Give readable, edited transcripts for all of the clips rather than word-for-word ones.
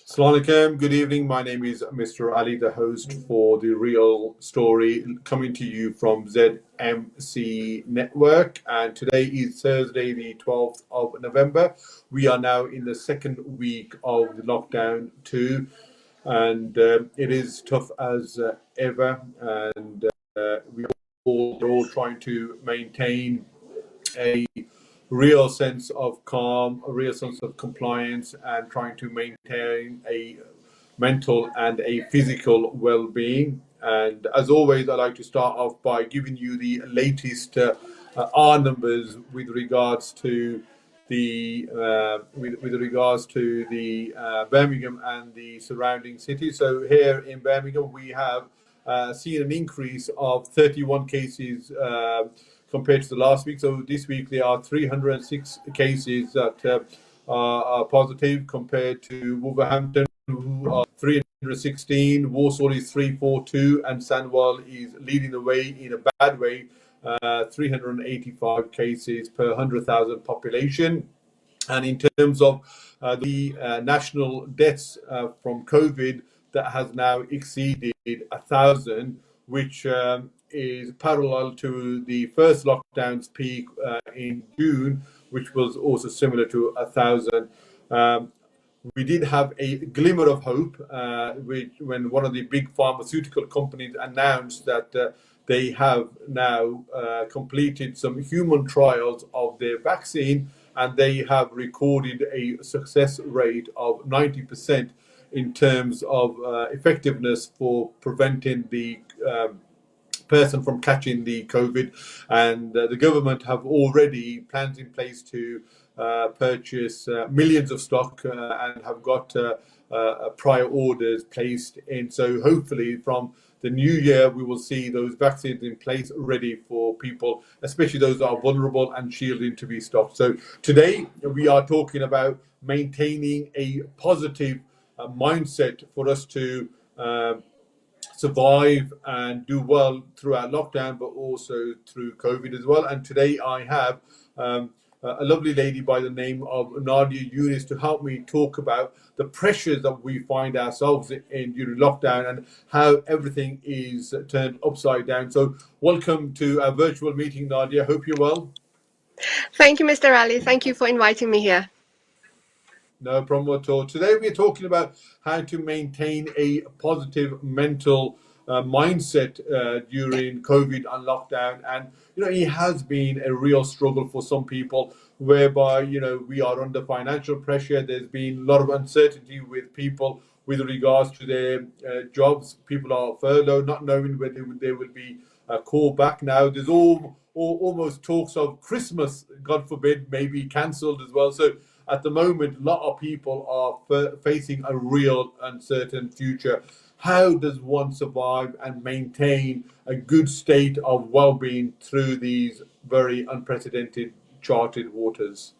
Assalamu alaikum. Good evening. My name is Mr. Ali, the host for The Real Story, coming to you from ZMC Network. And today is Thursday, the 12th of November. We are now in the second week of the lockdown, too. And it is tough as ever. And we're all trying to maintain a real sense of calm, a real sense of compliance, and trying to maintain a mental and a physical well-being. And as always, I like to start off by giving you the latest R numbers with regards to the Birmingham and the surrounding cities. So here in Birmingham, we have seen an increase of 31 cases compared to the last week. So this week there are 306 cases that are positive compared to Wolverhampton, who are 316, Warsaw is 342, and Sandwell is leading the way in a bad way, 385 cases per 100,000 population. And in terms of the national deaths from COVID, that has now exceeded 1,000, which is parallel to the first lockdown's peak in June, which was also similar to 1,000. We did have a glimmer of hope when one of the big pharmaceutical companies announced that they have now completed some human trials of their vaccine, and they have recorded a success rate of 90% in terms of effectiveness for preventing the person from catching the COVID. And the government have already plans in place to purchase millions of stock and have got prior orders placed in. So hopefully from the new year, we will see those vaccines in place ready for people, especially those that are vulnerable and shielding, to be stocked. So today we are talking about maintaining a positive mindset for us to survive and do well throughout lockdown, but also through COVID as well. And today I have a lovely lady by the name of Nadia Yunus to help me talk about the pressures that we find ourselves in during lockdown and how everything is turned upside down. So welcome to our virtual meeting, Nadia. Hope you're well. Thank you, Mr. Ali. Thank you for inviting me here. No problem at all. Today we're talking about how to maintain a positive mental mindset during COVID and lockdown. And, it has been a real struggle for some people whereby, we are under financial pressure. There's been a lot of uncertainty with people with regards to their jobs. People are furloughed, not knowing whether they will be called back now. There's almost talks of Christmas, God forbid, maybe cancelled as well. So at the moment, a lot of people are facing a real uncertain future. How does one survive and maintain a good state of well-being through these very unprecedented charted waters?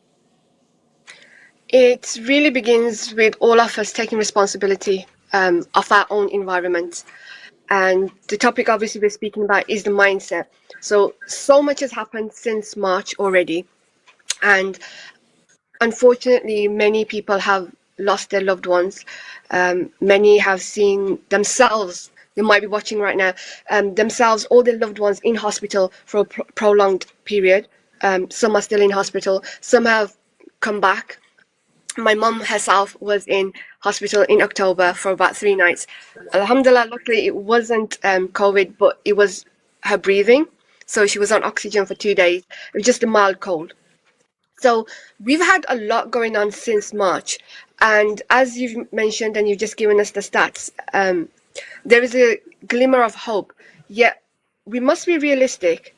It really begins with all of us taking responsibility of our own environment. And the topic obviously we're speaking about is the mindset. So much has happened since March already. And unfortunately, many people have lost their loved ones. Many have seen themselves, they might be watching right now, themselves, all their loved ones in hospital for a prolonged period. Some are still in hospital. Some have come back. My mum herself was in hospital in October for about 3 nights. Alhamdulillah, luckily it wasn't COVID, but it was her breathing. So she was on oxygen for 2 days. It was just a mild cold. So we've had a lot going on since March. And as you've mentioned, and you've just given us the stats, there is a glimmer of hope. Yet we must be realistic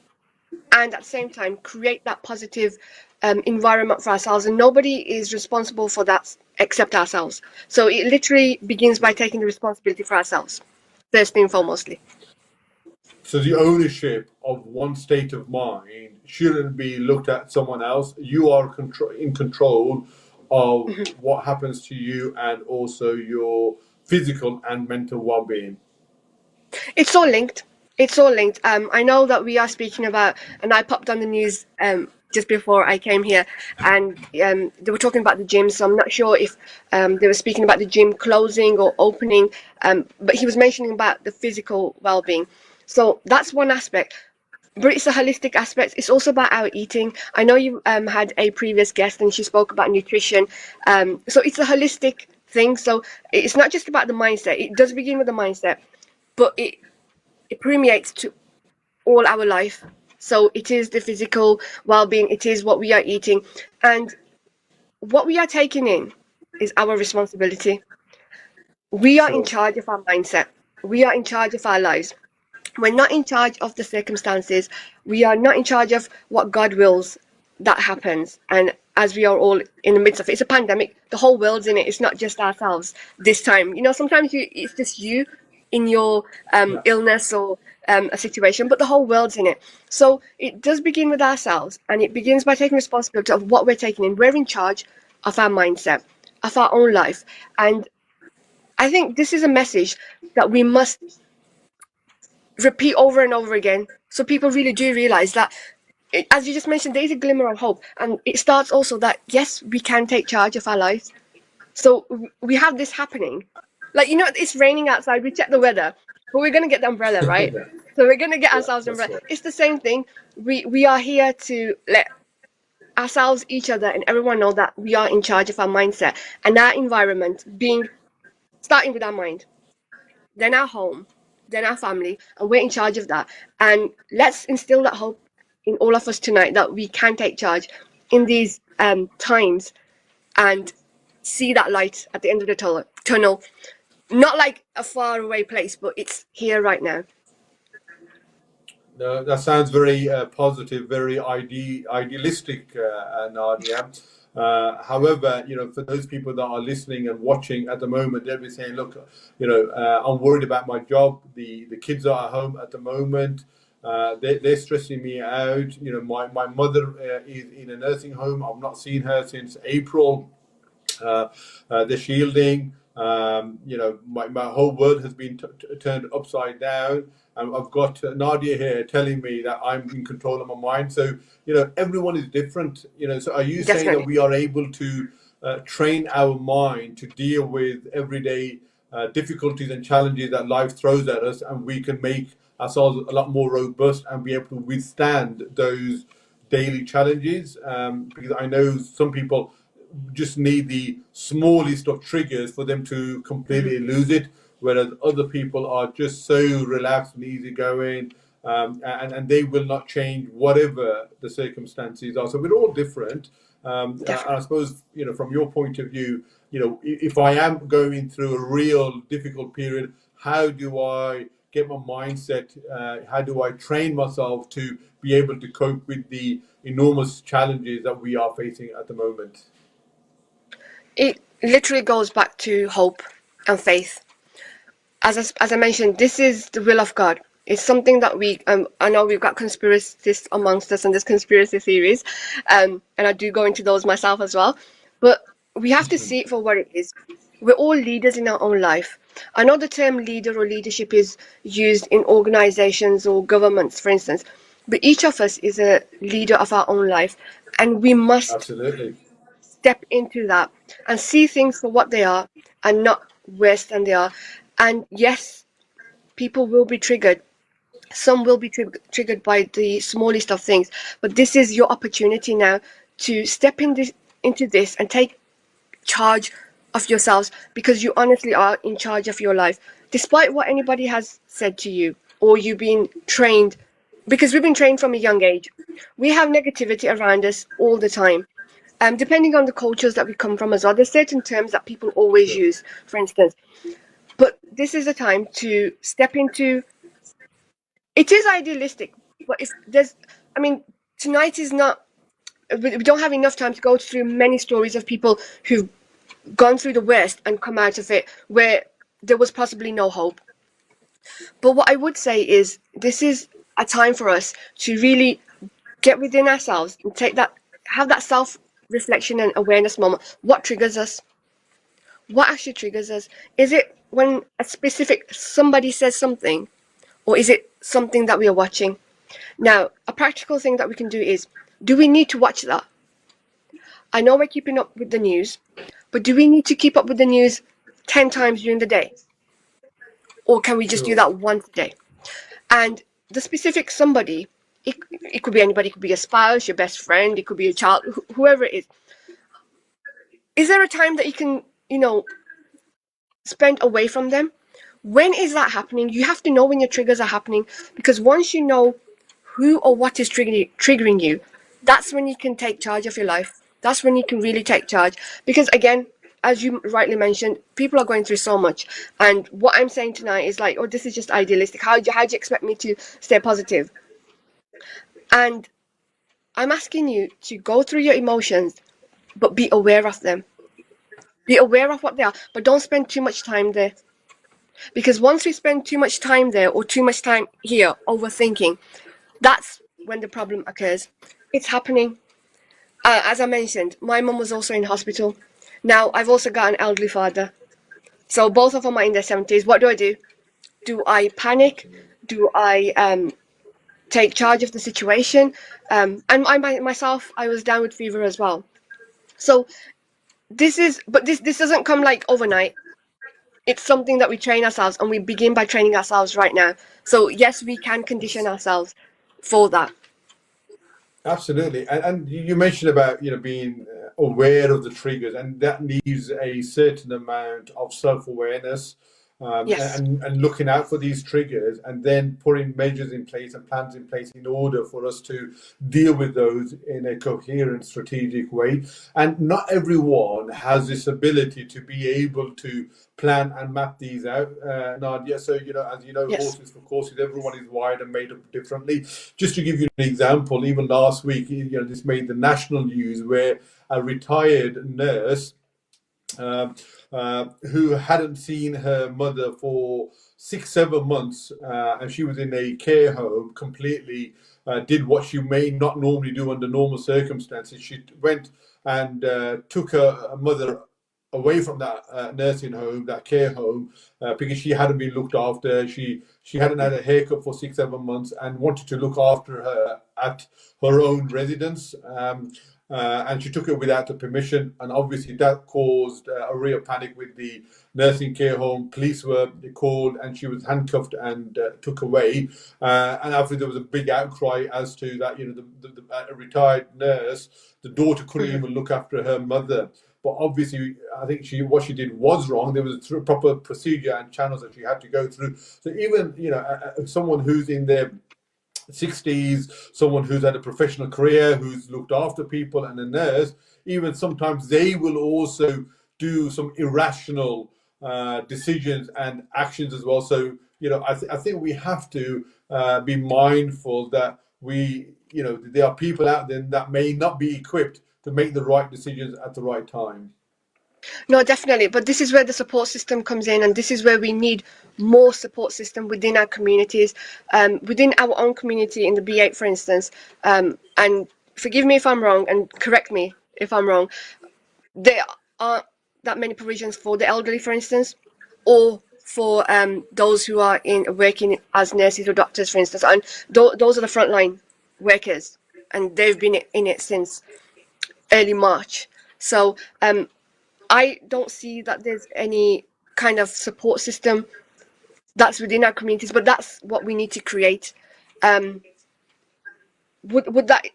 and at the same time create that positive environment for ourselves. And nobody is responsible for that except ourselves. So it literally begins by taking the responsibility for ourselves, first and foremostly. So the ownership of one state of mind shouldn't be looked at someone else. You are in control of what happens to you and also your physical and mental well-being. It's all linked. It's all linked. I know that we are speaking about, and I popped on the news just before I came here, and they were talking about the gym. So I'm not sure if they were speaking about the gym closing or opening, but he was mentioning about the physical well-being. So that's one aspect. But it's a holistic aspect. It's also about our eating. I know you had a previous guest and she spoke about nutrition. So it's a holistic thing. So it's not just about the mindset. It does begin with the mindset, but it permeates to all our life. So it is the physical well-being. It is what we are eating, and what we are taking in is our responsibility. We are in Sure. charge of our mindset. We are in charge of our lives. We're not in charge of the circumstances. We are not in charge of what God wills that happens. And as we are all in the midst of it, it's a pandemic. The whole world's in it. It's not just ourselves this time. Sometimes it's just you in your Yeah. illness or a situation, but the whole world's in it. So it does begin with ourselves, and it begins by taking responsibility of what we're taking in. We're in charge of our mindset, of our own life. And I think this is a message that we must repeat over and over again, so people really do realize that, as you just mentioned, there is a glimmer of hope, and it starts also that yes, we can take charge of our lives. So we have this happening, like it's raining outside, we check the weather, but we're going to get the umbrella, right? Yeah. So we're going to get Yeah. ourselves an That's umbrella. right. It's the same thing. We are here to let ourselves, each other, and everyone know that we are in charge of our mindset and our environment, being starting with our mind, then our home, then our family, and we're in charge of that. And let's instill that hope in all of us tonight that we can take charge in these times and see that light at the end of the tunnel. Not like a far away place, but it's here right now. No, that sounds very positive, very idealistic, Nadia. However, for those people that are listening and watching at the moment, they'll be saying, "Look, I'm worried about my job. The kids are at home at the moment. They're stressing me out. My mother is in a nursing home. I've not seen her since April. The shielding. My whole world has been turned upside down. And I've got Nadia here telling me that I'm in control of my mind. So, everyone is different. So are you saying that Definitely. we are able to train our mind to deal with everyday difficulties and challenges that life throws at us, and we can make ourselves a lot more robust and be able to withstand those daily challenges? Because I know some people just need the smallest of triggers for them to Mhm. completely lose it, whereas other people are just so relaxed and easygoing, and they will not change whatever the circumstances are. So we're all different. And I Definitely. suppose, from your point of view, if I am going through a real difficult period, how do I get my mindset? How do I train myself to be able to cope with the enormous challenges that we are facing at the moment? It literally goes back to hope and faith. As I mentioned, this is the will of God. It's something that I know we've got conspiracists amongst us in this conspiracy series, and I do go into those myself as well. But we have to see it for what it is. We're all leaders in our own life. I know the term leader or leadership is used in organizations or governments, for instance, but each of us is a leader of our own life, and we must Absolutely. step into that and see things for what they are and not worse than they are. And yes, people will be triggered. Some will be triggered by the smallest of things, but this is your opportunity now to step into this and take charge of yourselves, because you honestly are in charge of your life, despite what anybody has said to you or you being trained, because we've been trained from a young age. We have negativity around us all the time. Depending on the cultures that we come from as well, there's certain terms that people always Sure. use, for instance. But this is a time to step into. It is idealistic, but if there's, I mean, tonight is not. We don't have enough time to go through many stories of people who've gone through the worst and come out of it where there was possibly no hope. But what I would say is this is a time for us to really get within ourselves and have that self reflection and awareness moment. What triggers us? What actually triggers us? Is it when a specific somebody says something, or is it something that we are watching? Now, a practical thing that we can do is Do we need to watch that? I know we're keeping up with the news, but do we need to keep up with the news 10 times during the day? Or can we just do Sure. that once a day? And the specific somebody, it could be anybody, it could be a spouse, your best friend, it could be a child, whoever it is. Is there a time that you can, spend away from them? When is that happening? You have to know when your triggers are happening, because once you know who or what is triggering you, that's when you can take charge of your life. That's when you can really take charge. Because again, as you rightly mentioned, people are going through so much. And what I'm saying tonight is like, oh, this is just idealistic. How do you expect me to stay positive? And I'm asking you to go through your emotions, but be aware of them. Be aware of what they are, but don't spend too much time there. Because once we spend too much time there or too much time here overthinking, that's when the problem occurs. It's happening. As I mentioned, my mum was also in hospital. Now, I've also got an elderly father. So both of them are in their 70s. What do? Do I panic? Do I take charge of the situation? And myself, I was down with fever as well. So this doesn't come like overnight. It's something that we train ourselves, and we begin by training ourselves right now. So yes, we can condition ourselves for that. Absolutely, and you mentioned about being aware of the triggers, and that needs a certain amount of self awareness, Yes. and looking out for these triggers, and then putting measures in place and plans in place in order for us to deal with those in a coherent, strategic way. And not everyone has this ability to be able to plan and map these out, Nadia. So, as you know, Yes. horses for courses, everyone is wired and made up differently. Just to give you an example, even last week, this made the national news where a retired nurse um, who hadn't seen her mother for 6, 7 months, and she was in a care home, completely did what she may not normally do under normal circumstances. She went and took her mother away from that nursing home, that care home, because she hadn't been looked after. She hadn't had a haircut for 6, 7 months, and wanted to look after her at her own residence. And she took it without the permission, and obviously that caused a real panic with the nursing care home. Police were called, and she was handcuffed and took away. And after there was a big outcry as to that, the retired nurse, the daughter couldn't Hmm. even look after her mother. But obviously, I think what she did was wrong. There was a proper procedure and channels that she had to go through. So even someone who's in their 60s, someone who's had a professional career, who's looked after people, and a nurse, even sometimes they will also do some irrational decisions and actions as well. So, I think we have to be mindful that there are people out there that may not be equipped to make the right decisions at the right time. No, definitely. But this is where the support system comes in, and this is where we need more support system within our communities, within our own community in the B8, for instance. And forgive me if I'm wrong, and correct me if I'm wrong. There aren't that many provisions for the elderly, for instance, or for those who are working as nurses or doctors, for instance. And those are the frontline workers, and they've been in it since early March. So I don't see that there's any kind of support system that's within our communities, but that's what we need to create. Um, would that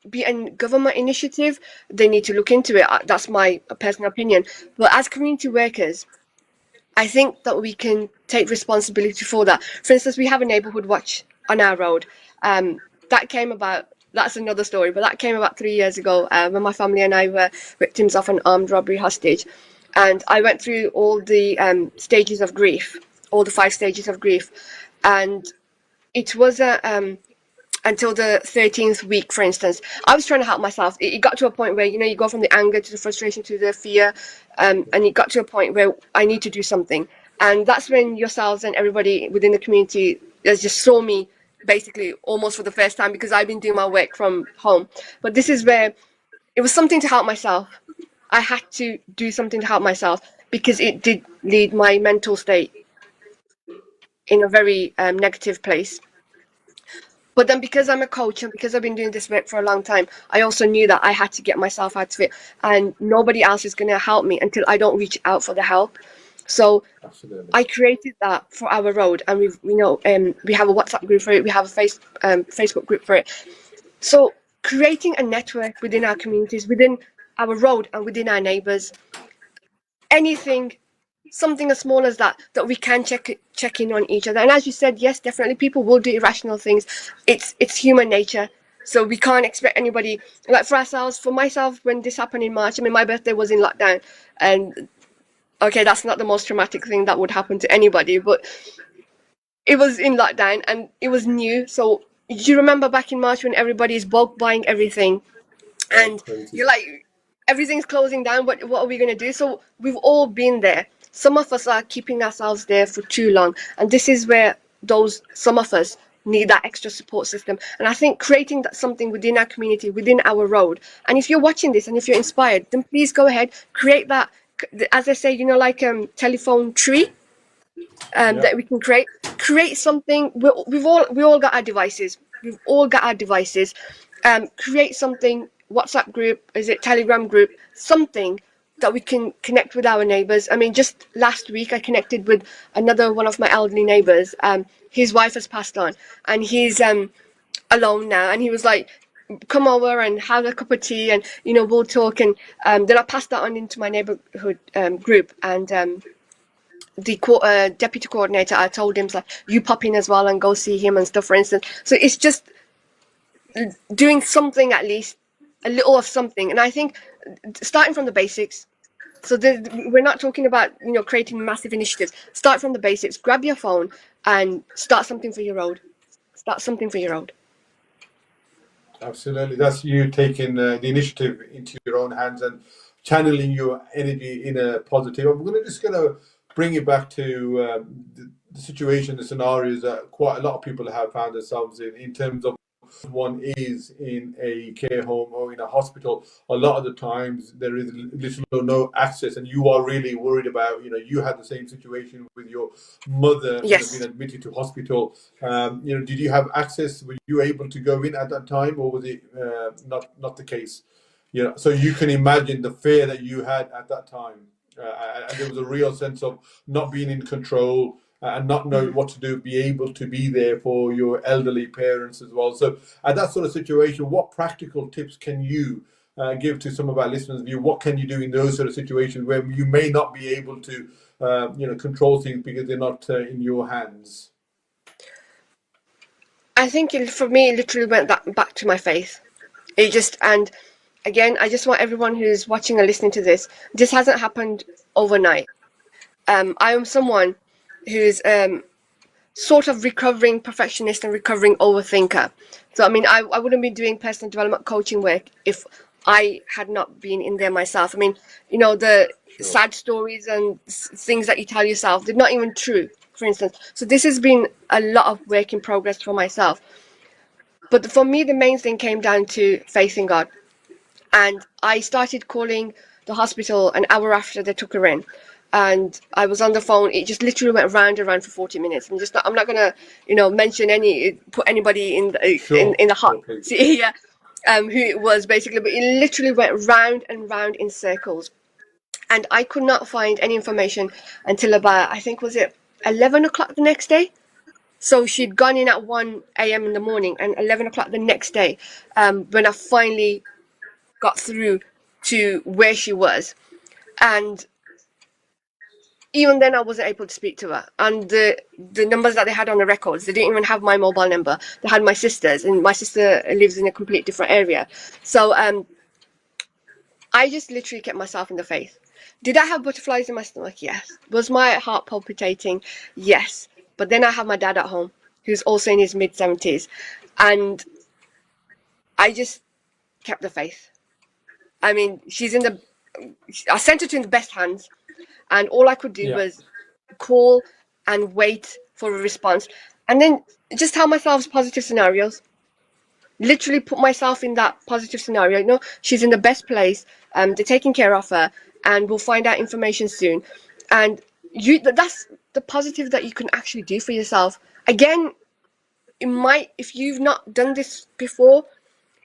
be a government initiative? They need to look into it. That's my personal opinion. But as community workers, I think that we can take responsibility for that. For instance, we have a neighbourhood watch on our road. That came about. That's another story, but that came about 3 years ago when my family and I were victims of an armed robbery hostage, and I went through all the stages of grief, all the 5 stages of grief, and it was a until the 13th week, for instance. I was trying to help myself. It got to a point where, you go from the anger to the frustration to the fear. And it got to a point where I need to do something. And that's when yourselves and everybody within the community has just saw me basically almost for the first time, because I've been doing my work from home. But this is where it was something to help myself. I had to do something to help myself, because it did lead my mental state in a very negative place. But then because I'm a coach and because I've been doing this work for a long time, I also knew that I had to get myself out of it, and nobody else is going to help me until I don't reach out for the help. So Absolutely. I created that for our road, and we have a WhatsApp group for it, we have a Facebook group for it. So creating a network within our communities, within our road, and within our neighbours, anything, something as small as that we can check in on each other. And as you said, yes, definitely people will do irrational things. It's human nature. So we can't expect anybody, like for ourselves, for myself, when this happened in March, I mean, my birthday was in lockdown, and okay, that's not the most traumatic thing that would happen to anybody, but it was in lockdown and it was new. So you remember back in March when everybody's bulk buying everything, Oh, and crazy. you're like, everything's closing down. What are we gonna do? So we've all been there. Some of us are keeping ourselves there for too long, and this is where some of us need that extra support system. And I think creating that something within our community, within our road. And if you're watching this and if you're inspired, then please go ahead, create that. As I say, like telephone tree Yeah. that we can create something. We all got our devices. We've all got our devices. Create something. WhatsApp group, is it Telegram group? Something that we can connect with our neighbours. I mean, just last week I connected with another one of my elderly neighbours. His wife has passed on, and he's alone now. And he was like, "Come over and have a cup of tea, and we'll talk." And then I passed that on into my neighbourhood group, and the deputy coordinator, I told him, like, you pop in as well and go see him and stuff, for instance. So it's just doing something, at least a little of something. And I think starting from the basics. So we're not talking about creating massive initiatives. Start from the basics. Grab your phone and start something for your road. Start something for your road. Absolutely. That's you taking the initiative into your own hands and channeling your energy in a positive. I'm going to bring it back to the situation, the scenarios that quite a lot of people have found themselves in terms of one is in a care home or in a hospital. A lot of the times there is little or no access, and you are really worried about. You had the same situation with your mother, being Yes. admitted to hospital. Did you have access? Were you able to go in at that time, or was it not the case? So you can imagine the fear that you had at that time. And there was a real sense of not being in control and not knowing what to do, be able to be there for your elderly parents as well. So at that sort of situation, what practical tips can you give to some of our listeners? What can you do in those sort of situations where you may not be able to, control things because they're not in your hands? I think for me, it literally went back to my faith. It just, and again, I just want everyone who's watching and listening to this hasn't happened overnight. I am someone who's sort of recovering perfectionist and recovering overthinker. So, I mean, I wouldn't be doing personal development coaching work if I had not been in there myself. I mean, the Sure. sad stories and things that you tell yourself, they're not even true, for instance. So this has been a lot of work in progress for myself. But for me, the main thing came down to faith in God. And I started calling the hospital an hour after they took her in. And I was on the phone. It just literally went round and round for 40 minutes. I'm not gonna, mention put anybody in the hot Sure, please. seat here, who it was basically. But it literally went round and round in circles. And I could not find any information until about, I think, was it 11 o'clock the next day? So she'd gone in at 1 a.m. in the morning, and 11 o'clock the next day, when I finally got through to where she was. And even then I wasn't able to speak to her. And the numbers that they had on the records, they didn't even have my mobile number. They had my sister's, and my sister lives in a complete different area. So I just literally kept myself in the faith. Did I have butterflies in my stomach? Yes. Was my heart palpitating? Yes. But then I have my dad at home, who's also in his mid-70s. And I just kept the faith. I mean, I sent her to in the best hands. And all I could do Yeah. was call and wait for a response, and then just tell myself positive scenarios. Literally put myself in that positive scenario. She's in the best place. They're taking care of her, and we'll find out information soon. And that's the positive that you can actually do for yourself. Again, it might, if you've not done this before,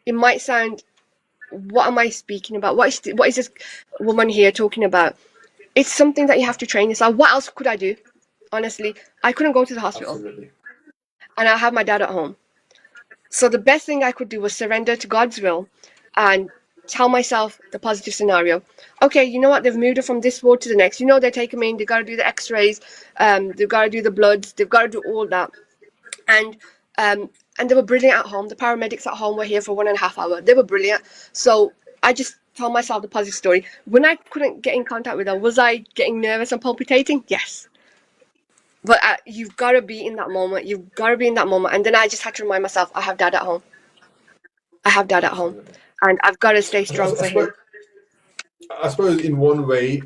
it might sound, what am I speaking about? What is this woman here talking about? It's something that you have to train yourself. What else could I do? Honestly, I couldn't go to the hospital, Absolutely. and I have my dad at home. So the best thing I could do was surrender to God's will and tell myself the positive scenario. Okay, you know what? They've moved her from this ward to the next. You know, they're taking me in. They've got to do the X-rays. They've got to do the bloods. They've got to do all that. And um, and they were brilliant at home. The paramedics at home were here for 1.5 hours. They were brilliant. So I just told myself the positive story. When I couldn't get in contact with her, was I getting nervous and palpitating? Yes. But you've got to be in that moment. You've got to be in that moment. And then I just had to remind myself, I have dad at home. I have dad at home. Absolutely. And I've got to stay I, I, strong I for him. suppose, I suppose in one way,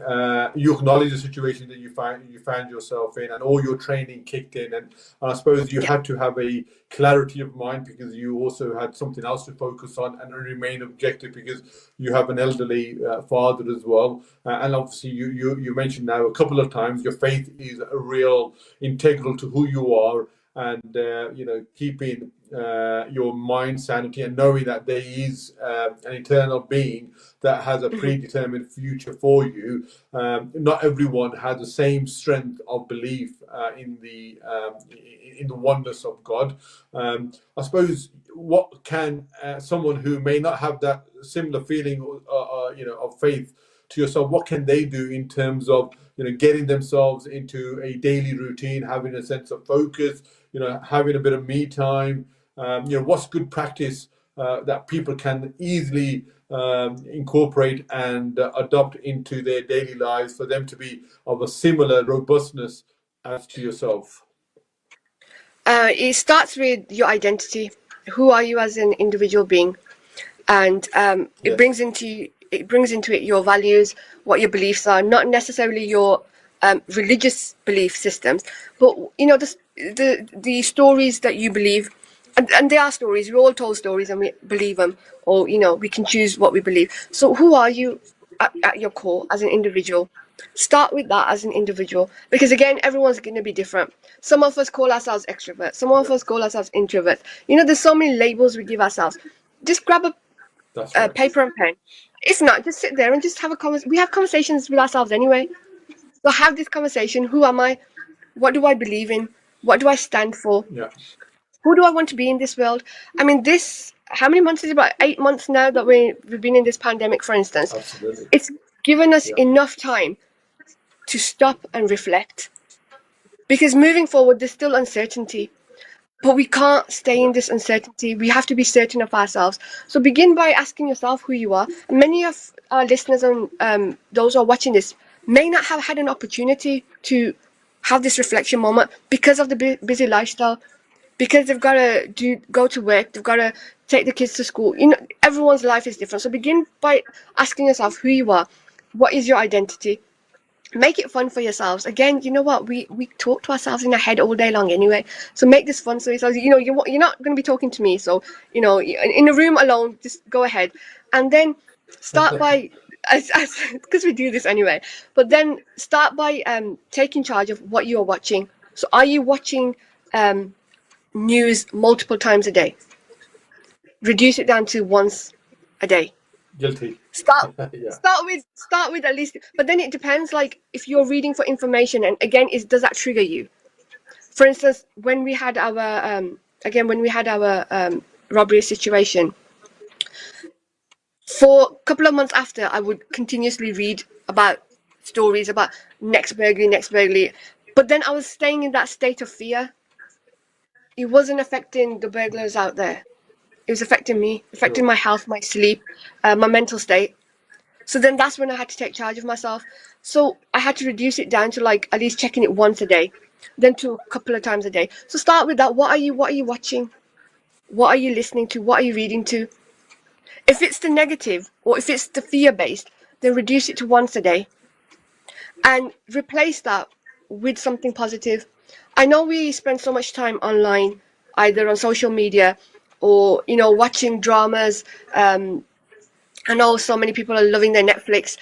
you acknowledge the situation that you found yourself in, and all your training kicked in, and I suppose you Yeah. had to have a clarity of mind because you also had something else to focus on and remain objective because you have an elderly father as well, and obviously you mentioned now a couple of times your faith is a real integral to who you are, and keeping your mind sanity and knowing that there is an eternal being that has a Mhm. predetermined future for you. Not everyone has the same strength of belief in the oneness of God. I suppose what can someone who may not have that similar feeling, of faith to yourself, what can they do in terms of getting themselves into a daily routine, having a sense of focus, having a bit of me time? What's good practice that people can easily incorporate and adopt into their daily lives for them to be of a similar robustness as to yourself? It starts with your identity. Who are you as an individual being? And it brings Yes, into it your values, what your beliefs are, not necessarily your religious belief systems, but the stories that you believe, and they are stories. We're all told stories, and we believe them, or we can choose what we believe. So who are you at your core as an individual? Start with that as an individual, because again, everyone's going to be different. Some of us call ourselves extroverts, some of us call ourselves introverts. There's so many labels we give ourselves. Just grab that's right. paper and pen. If not, just sit there and just have a conversation. We have conversations with ourselves anyway. So have this conversation. Who am I? What do I believe in? What do I stand for? Yeah, Who do I want to be in this world? I mean, how many months is it? About 8 months now that we've been in this pandemic, for instance. absolutely. It's given us Yeah, enough time to stop and reflect. Because moving forward, there's still uncertainty. But we can't stay yeah, in this uncertainty. We have to be certain of ourselves. So begin by asking yourself who you are. And many of our listeners and those who are watching this may not have had an opportunity to have this reflection moment because of the busy lifestyle, because they've got to go to work, they've got to take the kids to school. Everyone's life is different. So begin by asking yourself who you are. What is your identity? Make it fun for yourselves. Again, you know what? We talk to ourselves in our head all day long anyway. So make this fun for yourselves. You're not going to be talking to me. So, in a room alone, just go ahead. And then start by, because we do this anyway, but then start by taking charge of what you're watching. So are you watching news multiple times a day? Reduce it down to once a day. guilty. Start Yeah, start with at least, but then it depends, like if you're reading for information, and again, does that trigger you? For instance, when we had our robbery situation, for a couple of months after, I would continuously read about stories about next burglary, but then I was staying in that state of fear. It wasn't affecting the burglars out there. It was affecting me, affecting sure. my health, my sleep, my mental state. So then that's when I had to take charge of myself. So I had to reduce it down to like at least checking it once a day, then to a couple of times a day. So start with that. What are you watching? What are you listening to? What are you reading to? If it's the negative or if it's the fear based, then reduce it to once a day and replace that with something positive. I know we spend so much time online, either on social media or watching dramas. I know so many people are loving their Netflix.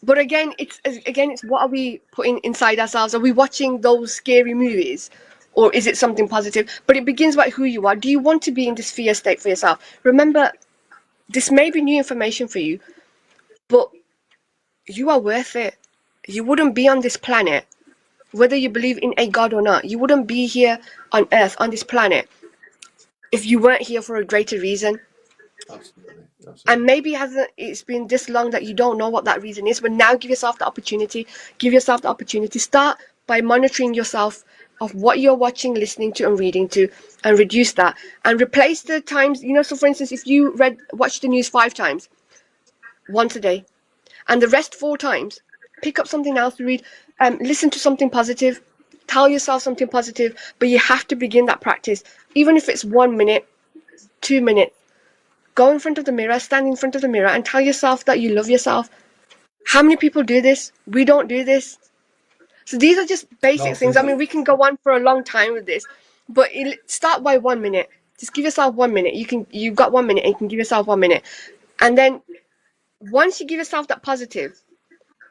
But again, it's what are we putting inside ourselves? Are we watching those scary movies, or is it something positive? But it begins by who you are. Do you want to be in this fear state for yourself? Remember, this may be new information for you, but you are worth it. You wouldn't be on this planet, whether you believe in a God or not. You wouldn't be here on Earth, on this planet, if you weren't here for a greater reason. Absolutely. And maybe it's been this long that you don't know what that reason is, but now give yourself the opportunity. Give yourself the opportunity. Start by monitoring yourself of what you're watching, listening to, and reading to, and reduce that. And replace the times, so for instance, if you watch the news 5 times, once a day, and the rest 4 times, pick up something else to read, listen to something positive, tell yourself something positive, but you have to begin that practice. Even if it's 1 minute, 2 minutes, go in front of the mirror, stand in front of the mirror, and tell yourself that you love yourself. How many people do this? We don't do this. So these are just basic things. I mean, we can go on for a long time with this, but start by 1 minute. Just give yourself 1 minute. You've got 1 minute, and you can give yourself 1 minute. And then once you give yourself that positive,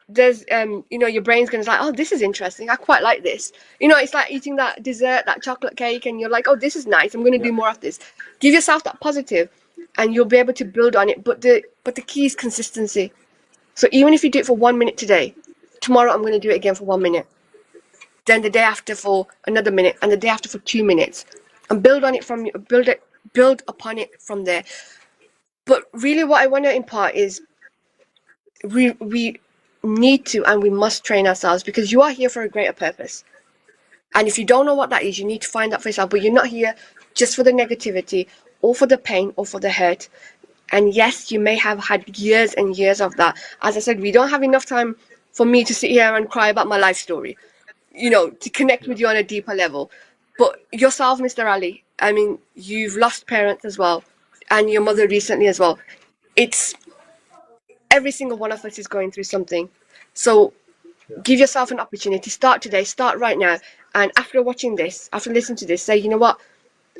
there's your brain's gonna say, oh, this is interesting, I quite like this. It's like eating that dessert, that chocolate cake, and you're like, oh, this is nice, I'm gonna do more of this. Give yourself that positive, and you'll be able to build on it. But the key is consistency. So even if you do it for 1 minute today, tomorrow I'm gonna do it again for 1 minute, then the day after for another minute, and the day after for 2 minutes, and build upon it from there. But really what I want to impart is we need to and we must train ourselves, because you are here for a greater purpose. And if you don't know what that is, you need to find out for yourself. But you're not here just for the negativity or for the pain or for the hurt. And yes, you may have had years and years of that. As I said, we don't have enough time for me to sit here and cry about my life story, to connect with you on a deeper level. But yourself, Mr. Ali, I mean, you've lost parents as well, and your mother recently as well. It's every single one of us is going through something. So give yourself an opportunity. Start today. Start right now. And after watching this, after listening to this, say, you know what?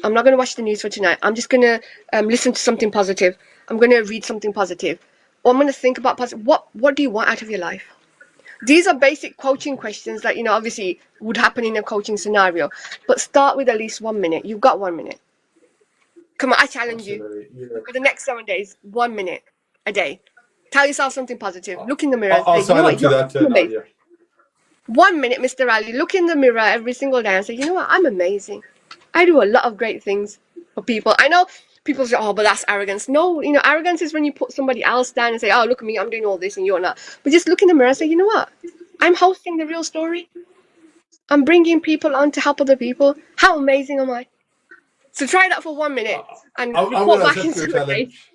I'm not going to watch the news for tonight. I'm just going to listen to something positive. I'm going to read something positive. Or I'm going to think about positive. What do you want out of your life? These are basic coaching questions that, obviously would happen in a coaching scenario. But start with at least 1 minute. You've got 1 minute. Come on, I challenge you. For the next 7 days, 1 minute a day. Tell yourself something positive. Look in the mirror and say, I'll you know sign up what? to that, You're amazing. Nadia. 1 minute, Mr. Ali. Look in the mirror every single day and say, you know what? I'm amazing. I do a lot of great things for people. I know people say, oh, but that's arrogance. No, arrogance is when you put somebody else down and say, oh, look at me, I'm doing all this and you're not. But just look in the mirror and say, you know what? I'm hosting the real story. I'm bringing people on to help other people. How amazing am I? So try that for 1 minute and I'm report going to back in accept your 7 days. challenge.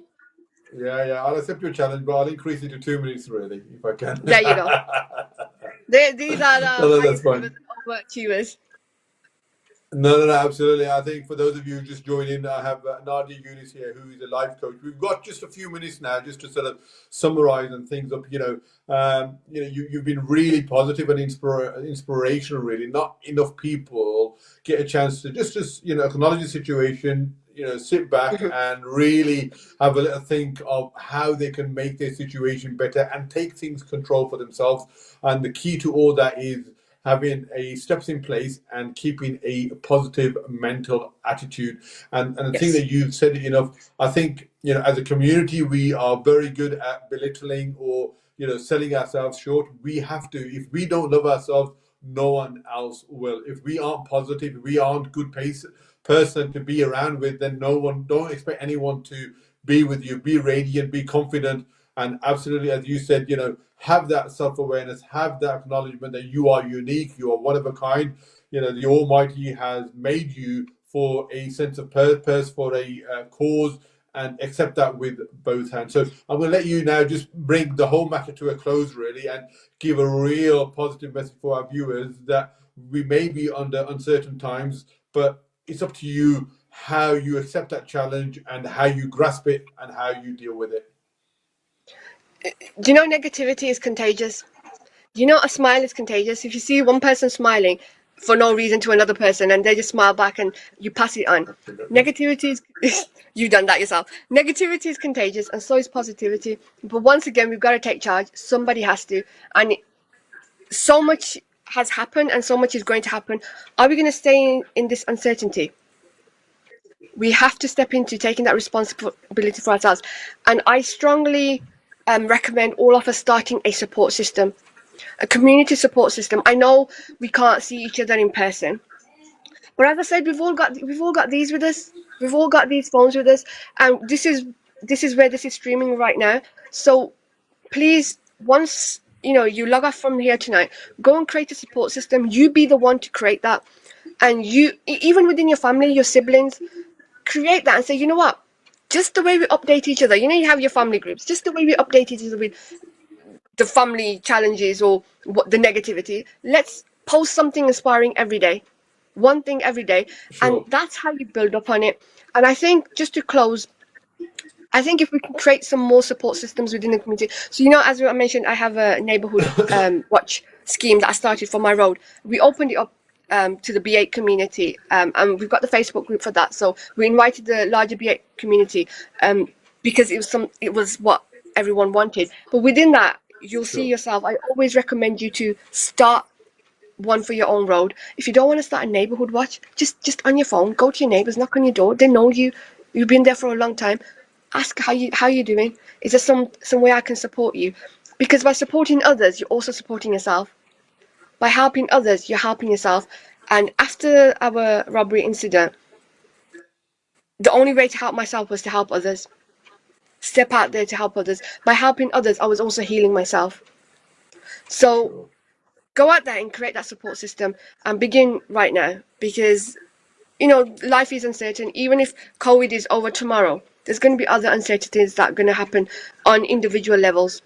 Yeah, I'll accept your challenge, but I'll increase it to 2 minutes, really, if I can. There you go. These are the No, high that's fine. achievers and overachievers. No, absolutely. I think for those of you who just joined in, I have Nadia Yunus here, who is a life coach. We've got just a few minutes now, just to sort of summarize and things up. You've been really positive and inspirational. Really, not enough people get a chance to just acknowledge the situation. Sit back and really have a little think of how they can make their situation better and take things control for themselves. And the key to all that is having a steps in place and keeping a positive mental attitude. And the thing that you've said it enough, I think, as a community, we are very good at belittling or, selling ourselves short. We have to, if we don't love ourselves, no one else will. If we aren't positive, if we aren't good person to be around with, then don't expect anyone to be with you. Be radiant, be confident, and absolutely, as you said, have that self-awareness, have that acknowledgement that you are unique, you are one of a kind. The Almighty has made you for a sense of purpose, for a cause, and accept that with both hands. So I'm going to let you now just bring the whole matter to a close, really, and give a real positive message for our viewers that we may be under uncertain times, but it's up to you how you accept that challenge and how you grasp it and how you deal with it. Do you know negativity is contagious? A smile is contagious. If you see one person smiling for no reason to another person and they just smile back and you pass it on, negativity is you've done that yourself. Negativity is contagious and so is positivity. But once again, we've got to take charge. Somebody has to. And so much has happened and so much is going to happen. Are we going to stay in this uncertainty? We have to step into taking that responsibility for ourselves. And I strongly recommend all of us starting a support system, a community support system. I know we can't see each other in person, but as I said, we've all got these with us. We've all got these phones with us, and this is where this is streaming right now. So please, once you log off from here tonight, go and create a support system. You be the one to create that, and you, even within your family, your siblings, create that and say, you know what? Just the way we update each other. You have your family groups. Just the way we update each other with the family challenges or what the negativity. Let's post something inspiring every day, one thing every day, and Sure. that's how you build up on it. And I think, just to close, I think if we can create some more support systems within the community. So, as I mentioned, I have a neighborhood watch scheme that I started for my road. We opened it up to the B8 community, and we've got the Facebook group for that. So we invited the larger B8 community because it was what everyone wanted. But within that, you'll see Sure. yourself. I always recommend you to start one for your own road. If you don't want to start a neighborhood watch, just on your phone, go to your neighbors, knock on your door. They know you. You've been there for a long time. Ask how you doing. Is there some way I can support you? Because by supporting others, you're also supporting yourself. By helping others, you're helping yourself. And after our robbery incident, the only way to help myself was to help others. Step out there to help others. By helping others, I was also healing myself. So Sure. go out there and create that support system and begin right now, because life is uncertain. Even if COVID is over tomorrow, there's going to be other uncertainties that are going to happen on individual levels.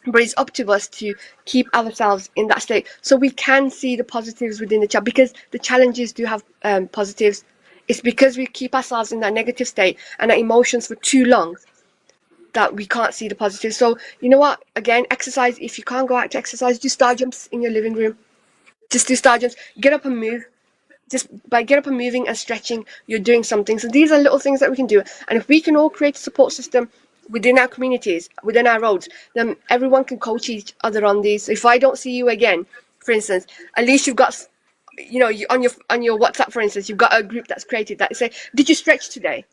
But it's up to us to keep ourselves in that state so we can see the positives within the chat, because the challenges do have positives. It's because we keep ourselves in that negative state and our emotions for too long that we can't see the positives. So you know what? Again, exercise. If you can't go out to exercise, do star jumps in your living room. Just do star jumps. Get up and move. Just by get up and moving and stretching, you're doing something. So these are little things that we can do. And if we can all create a support system within our communities, within our roads, then everyone can coach each other on these. If I don't see you again, for instance, at least you've got, on your WhatsApp, for instance, you've got a group that's created that say, did you stretch today?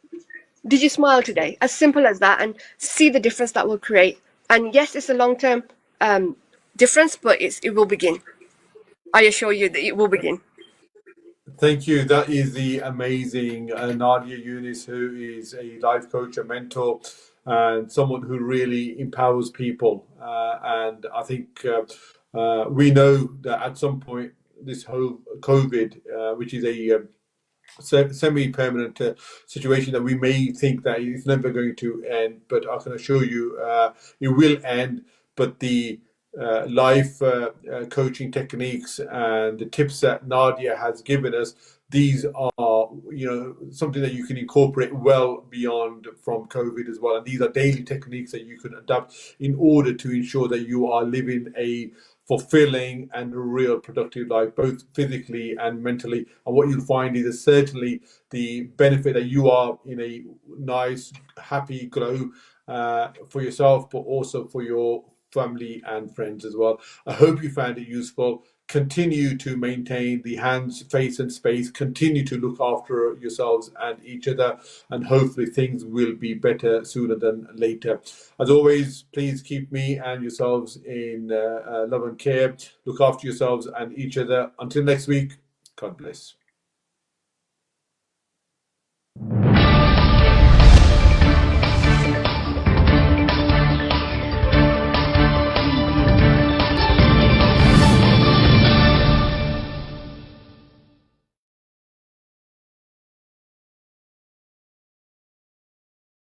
Did you smile today? As simple as that, and see the difference that will create. And yes, it's a long-term difference, but it will begin. I assure you that it will begin. Thank you. That is the amazing Nadia Yunus, who is a life coach, a mentor, and someone who really empowers people. And I think we know that at some point, this whole COVID, which is a semi-permanent situation that we may think that it's never going to end, but I can assure you it will end. But the life coaching techniques and the tips that Nadia has given us, these are something that you can incorporate well beyond from COVID as well. And these are daily techniques that you can adapt in order to ensure that you are living a fulfilling and a real productive life, both physically and mentally. And what you'll find is certainly the benefit that you are in a nice, happy glow for yourself, but also for your family and friends as well. I hope you found it useful. Continue to maintain the hands, face, and space. Continue to look after yourselves and each other, and hopefully things will be better sooner than later. As always, please keep me and yourselves in love and care. Look after yourselves and each other. Until next week, God bless.